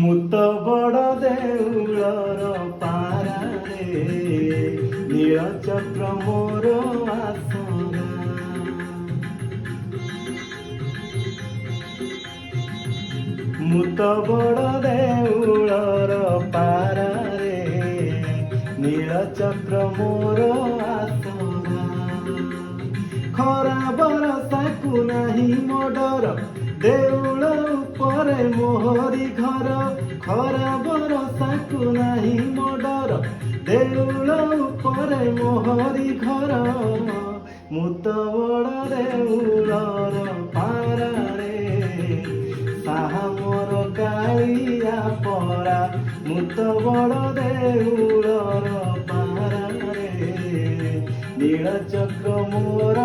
ମୁତ ବଡ଼ ଦେଉଳର ପାରାରେ ନୀଳଚକ୍ର ମୋର ଆସରା। ମୁତ ବଡ଼ ଦେଉଳର ପାରାରେ ନୀଳଚକ୍ର ମୋର ଆସରା। ଖରା ବରଷାକୁ ନାହିଁ ମୋ ଡର ଦେଉଳ ଉପରେ ମୋହରି ଘର। ଖରା ବରଷାକୁ ନାହିଁ ମୋ ଡର ଦେଉଳ ଉପରେ ମୋହରି ଘର। ମୁତ ବଡ଼ ଦେଉଳର ପାରାରେ ସାହା ମୋର କାଳିଆ ପରା। ମୁତ ବଡ଼ ଦେଉଳର ପାରାରେ ନୀଳଚକ୍ର ମୋର